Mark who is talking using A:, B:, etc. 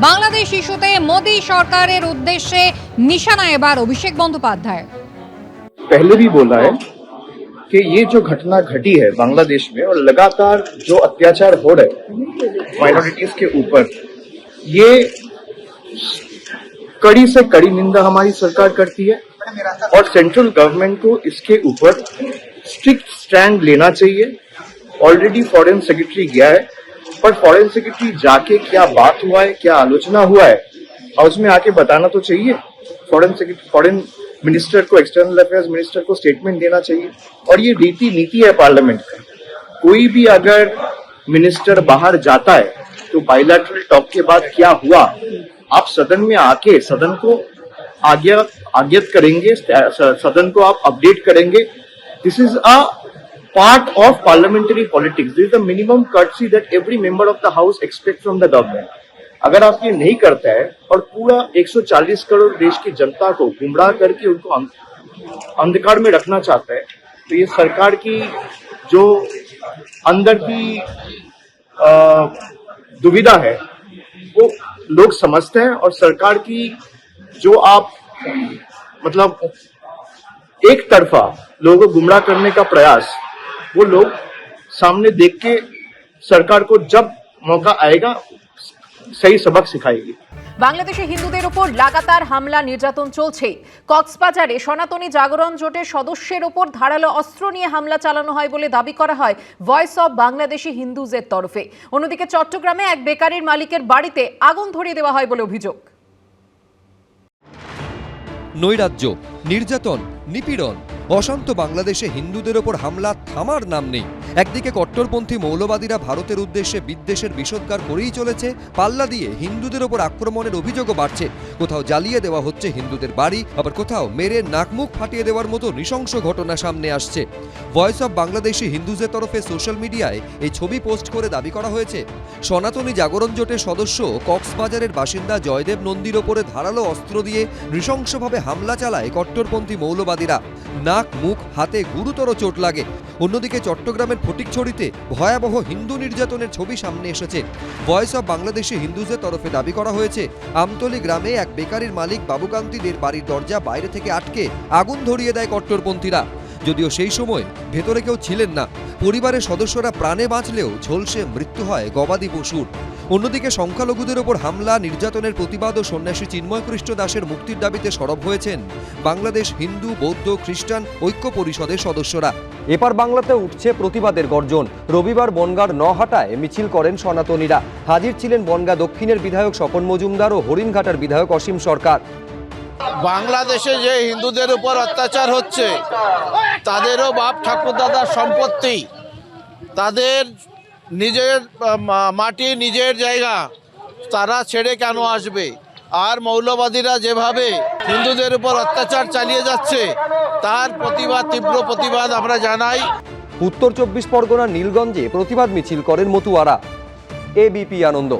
A: বাংলাদেশ ইস্যুতে মোदी সরকারের উদ্দেশ্যে নিশানা এবার অভিষেক বন্দ্যোপাধ্যায়।
B: पहले भी बोला है कि ये जो घटना घटी है बांग्लादेश में और लगातार जो अत्याचार हो रहे माइनॉरिटीज के ऊपर, ये कड़ी से कड़ी निंदा हमारी सरकार करती है और सेंट्रल गवर्नमेंट को इसके ऊपर स्ट्रिक्ट स्टैंड लेना चाहिए। ऑलरेडी फॉरेन सेक्रेटरी गया है, पर फॉरेन सेक्रेटरी जाके क्या बात हुआ है, क्या आलोचना हुआ है, हाउस में आके बताना तो चाहिए। फॉरेन मिनिस्टर को, एक्सटर्नल अफेयर्स मिनिस्टर को स्टेटमेंट देना चाहिए। और ये रीति नीति है पार्लियामेंट का, कोई भी अगर मिनिस्टर बाहर जाता है तो बायलैटरल टॉक के बाद क्या हुआ, आप सदन में आके सदन को आज्ञात करेंगे, सदन को आप अपडेट करेंगे। This is a part of parliamentary politics. This is the minimum courtesy that every member of the house expects from the government. अगर आप ये नहीं करता है और पूरा 140 करोड़ देश की जनता को गुमराह करके उनको अंधकार में रखना चाहता है, तो ये सरकार की जो अंदर की दुविधा है वो लोग समझते हैं। और सरकार की जो आप मतलब एक तरफा लोगों को गुमराह करने का प्रयास, वो लोग सामने देख के सरकार को जब मौका आएगा सही सबक सिखाएगी।
C: বাংলাদেশে হিন্দুদের উপর লাগাতার হামলা নির্যাতন চলছে। কক্সবাজারে সনাতনী জাগরণ জোটের সদস্যের উপর ধারালো অস্ত্র নিয়ে হামলা চালানো হয় বলে দাবি করা হয় ভয়েস অব বাংলাদেশি হিন্দুজের তরফে। অন্যদিকে চট্টগ্রামে এক বেকারির মালিকের বাড়িতে আগুন ধরিয়ে দেওয়া হয় বলে অভিযোগ।
D: নৈরাজ্য, নির্যাতন, নিপীড়ন, অশান্ত বাংলাদেশে হিন্দুদের ওপর হামলা থামার নাম নেই। একদিকে কট্টরপন্থী মৌলবাদীরা ভারতের উদ্দেশ্যে বিদ্বেষের বিষোদ্গার করেই চলেছে, পাল্লা দিয়ে হিন্দুদের ওপর আক্রমণের অভিযোগও বাড়ছে। কোথাও জ্বালিয়ে দেওয়া হচ্ছে হিন্দুদের বাড়ি, আবার কোথাও মেরে নাকমুখ ফাটিয়ে দেওয়ার মতো নৃশংস ঘটনা সামনে আসছে। ভয়েস অব বাংলাদেশি হিন্দুজের তরফে সোশ্যাল মিডিয়ায় এই ছবি পোস্ট করে দাবি করা হয়েছে সনাতনী জাগরণ জোটের সদস্য কক্সবাজারের বাসিন্দা জয়দেব নন্দীর ওপরে ধারালো অস্ত্র দিয়ে নৃশংসভাবে হামলা চালায় কট্টরপন্থী মৌলবাদীরা। নাক, মুখ, হাতে গুরুতর চোট লাগে। অন্যদিকে চট্টগ্রামের ফটিকছড়িতে ভয়াবহ হিন্দু নির্যাতনের ছবি সামনে এসেছে। ভয়েস অব বাংলাদেশি হিন্দুজের তরফে দাবি করা হয়েছে আমতলী গ্রামে এক বেকারির মালিক বাবুকান্তিদের বাড়ির দরজা বাইরে থেকে আটকে আগুন ধরিয়ে দেয় কট্টরপন্থীরা। যদিও সেই সময় ভেতরে কেউ ছিলেন না, পরিবারের সদস্যরা প্রাণে বাঁচলেও ঝলসে মৃত্যু হয় গবাদি পশুর। অন্যদিকে সংখ্যালঘুদের ওপর হামলা নির্যাতনের প্রতিবাদ ও সন্ন্যাসী চিন্ময় কৃষ্ণ দাসের মুক্তির দাবিতে সরব হয়েছেন বাংলাদেশ হিন্দু, বৌদ্ধ, খ্রিস্টান ঐক্য পরিষদের সদস্যরা।
E: এপার বাংলাতে উঠছে প্রতিবাদের গর্জন। রবিবার বনগাঁর নহাটায় মিছিল করেন সনাতনীরা। হাজির ছিলেন বনগাঁ দক্ষিণের বিধায়ক স্বপন মজুমদার ও হরিণঘাটার বিধায়ক অসীম সরকার।
F: বাংলাদেশে যে হিন্দুদের উপর অত্যাচার হচ্ছে, তাদেরও বাপ ঠাকুরদাদার সম্পত্তি, তাদের নিজের মাটি, নিজের জায়গা, তারা ছেড়ে কেন আসবে? আর মৌলবাদীরা যেভাবে হিন্দুদের উপর অত্যাচার চালিয়ে যাচ্ছে, তার প্রতিবাদ, তীব্র প্রতিবাদ আমরা জানাই।
E: উত্তর 24 পরগনার নীলগঞ্জে প্রতিবাদ মিছিল করেন মতুয়ারা। এবিপি আনন্দ।